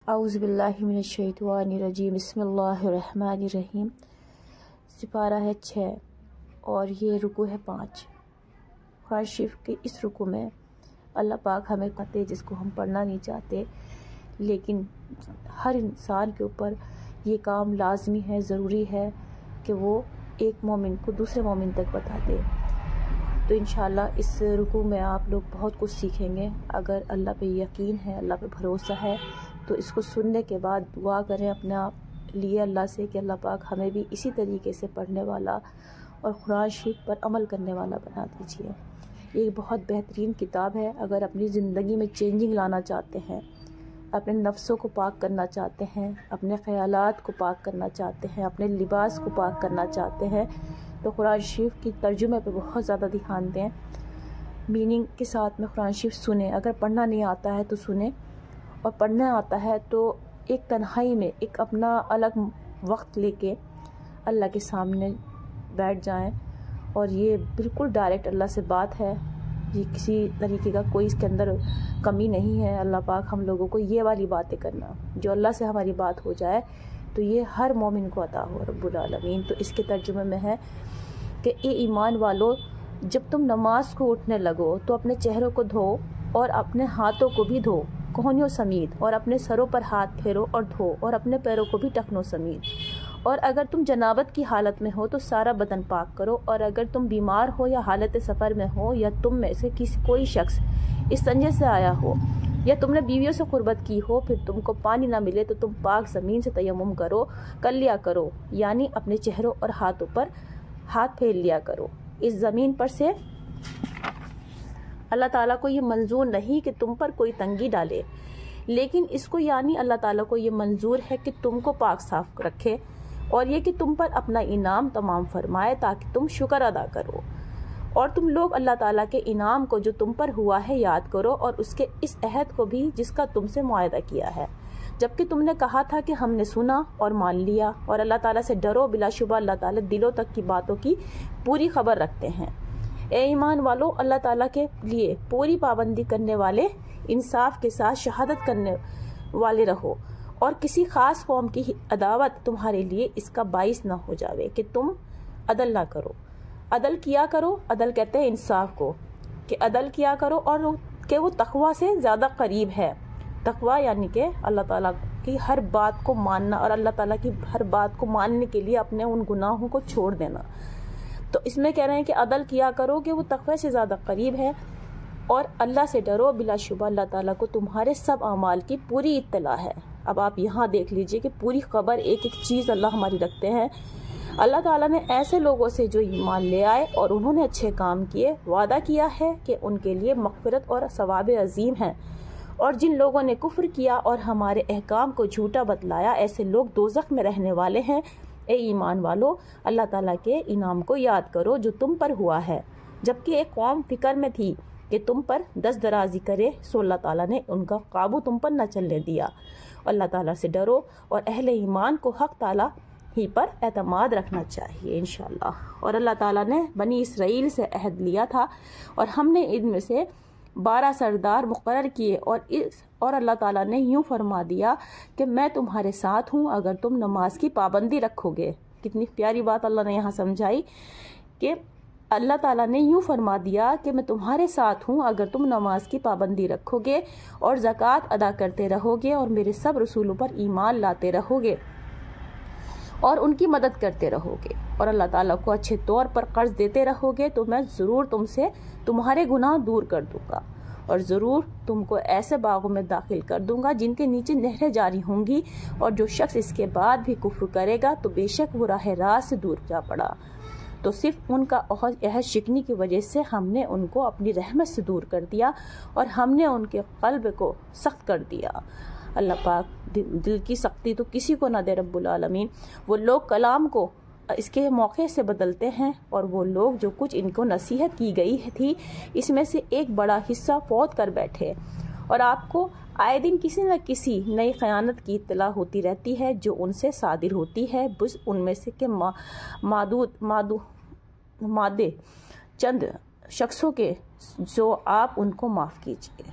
اعوذ باللہ من الشیطان الرجیم بسم اللہ الرحمن الرحیم۔ سپارہ ہے 6 اور یہ رکوع ہے 5۔ قرآن شریف کے اس رکوع میں اللہ پاک ہمیں کہتے جس کو ہم پڑھنا نہیں چاہتے، لیکن ہر انسان کے اوپر یہ کام لازمی ہے، ضروری ہے کہ وہ ایک مومن کو دوسرے مومن تک بتا دے۔ تو انشاءاللہ اس رکوع میں آپ لوگ بہت کچھ سیکھیں گے۔ اگر اللہ پہ یقین ہے، اللہ پہ بھروسہ ہے، تو اس کو سننے کے بعد دعا کریں اپنے آپ لیے اللہ سے کہ اللہ پاک ہمیں بھی اسی طریقے سے پڑھنے والا اور قرآن شریف پر عمل کرنے والا بنا دیجیے۔ یہ ایک بہت بہترین کتاب ہے۔ اگر اپنی زندگی میں چینجنگ لانا چاہتے ہیں، اپنے نفسوں کو پاک کرنا چاہتے ہیں، اپنے خیالات کو پاک کرنا چاہتے ہیں، اپنے لباس کو پاک کرنا چاہتے ہیں، تو قرآن شریف کی ترجمے پہ بہت زیادہ دھیان دیں۔ میننگ کے ساتھ میں قرآن شریف سنیں۔ اگر پڑھنا نہیں آتا ہے تو سنیں، اور پڑھنا آتا ہے تو ایک تنہائی میں ایک اپنا الگ وقت لے کے اللہ کے سامنے بیٹھ جائیں، اور یہ بالکل ڈائریکٹ اللہ سے بات ہے۔ یہ کسی طریقے کا کوئی اس کے اندر کمی نہیں ہے۔ اللہ پاک ہم لوگوں کو یہ والی باتیں کرنا، جو اللہ سے ہماری بات ہو جائے تو یہ ہر مومن کو عطا ہو رب العالمین۔ تو اس کے ترجمے میں ہے کہ اے ایمان والو، جب تم نماز کو اٹھنے لگو تو اپنے چہروں کو دھو اور اپنے ہاتھوں کو بھی دھو کوہنیوں سمیت، اور اپنے سروں پر ہاتھ پھیرو اور دھو، اور اپنے پیروں کو بھی ٹخنوں سمیت۔ اور اگر تم جنابت کی حالت میں ہو تو سارا بدن پاک کرو، اور اگر تم بیمار ہو یا حالت سفر میں ہو، یا تم میں سے کوئی شخص استنجے سے آیا ہو، یا تم نے بیویوں سے قربت کی ہو، پھر تم کو پانی نہ ملے تو تم پاک زمین سے تیمم کر لیا کرو، یعنی اپنے چہروں اور ہاتھوں پر ہاتھ پھیر لیا کرو۔ اس زمین پر سے اللہ تعالیٰ کو یہ منظور نہیں کہ تم پر کوئی تنگی ڈالے، لیکن اس کو یعنی اللہ تعالیٰ کو یہ منظور ہے کہ تم کو پاک صاف رکھے، اور یہ کہ تم پر اپنا انعام تمام فرمائے تاکہ تم شکر ادا کرو۔ اور تم لوگ اللہ تعالیٰ کے انعام کو جو تم پر ہوا ہے یاد کرو، اور اس کے اس عہد کو بھی جس کا تم سے معاہدہ کیا ہے، جبکہ تم نے کہا تھا کہ ہم نے سنا اور مان لیا۔ اور اللہ تعالیٰ سے ڈرو، بلا شبہ اللہ تعالیٰ دلوں تک کی باتوں کی پوری خبر رکھتے ہیں۔ اے ایمان والو، اللہ تعالیٰ کے لیے پوری پابندی کرنے والے، انصاف کے ساتھ شہادت کرنے والے رہو، اور کسی خاص قوم کی عداوت تمہارے لیے اس کا باعث نہ ہو جاوے کہ تم عدل نہ کرو۔ عدل کیا کرو، عدل کہتے ہیں انصاف کو، کہ عدل کیا کرو، اور کہ وہ تقوی سے زیادہ قریب ہے۔ تقوی یعنی کہ اللہ تعالیٰ کی ہر بات کو ماننا، اور اللہ تعالیٰ کی ہر بات کو ماننے کے لیے اپنے ان گناہوں کو چھوڑ دینا۔ تو اس میں کہہ رہے ہیں کہ عدل کیا کرو کہ وہ تقوی سے زیادہ قریب ہے، اور اللہ سے ڈرو، بلا شبہ اللہ تعالیٰ کو تمہارے سب اعمال کی پوری اطلاع ہے۔ اب آپ یہاں دیکھ لیجئے کہ پوری خبر، ایک ایک چیز اللہ ہماری رکھتے ہیں۔ اللہ تعالیٰ نے ایسے لوگوں سے جو ایمان لے آئے اور انہوں نے اچھے کام کیے، وعدہ کیا ہے کہ ان کے لیے مغفرت اور ثواب عظیم ہے، اور جن لوگوں نے کفر کیا اور ہمارے احکام کو جھوٹا بتلایا، ایسے لوگ دوزخ میں رہنے والے ہیں۔ اے ایمان والو، اللہ تعالیٰ کے انعام کو یاد کرو جو تم پر ہوا ہے، جبکہ ایک قوم فکر میں تھی کہ تم پر دست درازی کرے، سو اللہ تعالیٰ نے ان کا قابو تم پر نہ چلنے دیا۔ اللہ تعالیٰ سے ڈرو، اور اہل ایمان کو حق تعالیٰ ہی پر اعتماد رکھنا چاہیے انشاءاللہ۔ اور اللہ تعالیٰ نے بنی اسرائیل سے عہد لیا تھا، اور ہم نے ان میں سے 12 سردار مقرر کیے، اور اللہ تعالیٰ نے یوں فرما دیا کہ میں تمہارے ساتھ ہوں اگر تم نماز کی پابندی رکھو گے۔ کتنی پیاری بات اللہ نے یہاں سمجھائی کہ اللہ تعالیٰ نے یوں فرما دیا کہ میں تمہارے ساتھ ہوں اگر تم نماز کی پابندی رکھو گے، اور زکوٰۃ ادا کرتے رہو گے، اور میرے سب رسولوں پر ایمان لاتے رہو گے، اور ان کی مدد کرتے رہو گے، اور اللہ تعالیٰ کو اچھے طور پر قرض دیتے رہو گے، تو میں ضرور تم سے تمہارے گناہ دور کر دوں گا، اور ضرور تم کو ایسے باغوں میں داخل کر دوں گا جن کے نیچے نہریں جاری ہوں گی، اور جو شخص اس کے بعد بھی کفر کرے گا تو بے شک وہ راہ راست سے دور جا پڑا۔ تو صرف ان کا عہد شکنی کی وجہ سے ہم نے ان کو اپنی رحمت سے دور کر دیا، اور ہم نے ان کے قلب کو سخت کر دیا۔ اللہ پاک دل کی سختی تو کسی کو نہ دے رب العالمین۔ وہ لوگ کلام کو اس کے موقع سے بدلتے ہیں، اور وہ لوگ جو کچھ ان کو نصیحت کی گئی تھی اس میں سے ایک بڑا حصہ فوت کر بیٹھے، اور آپ کو آئے دن کسی نہ کسی نئی خیانت کی اطلاع ہوتی رہتی ہے جو ان سے صادر ہوتی ہے، بس ان میں سے کہ مادے چند شخصوں کے جو آپ ان کو معاف کیجیے۔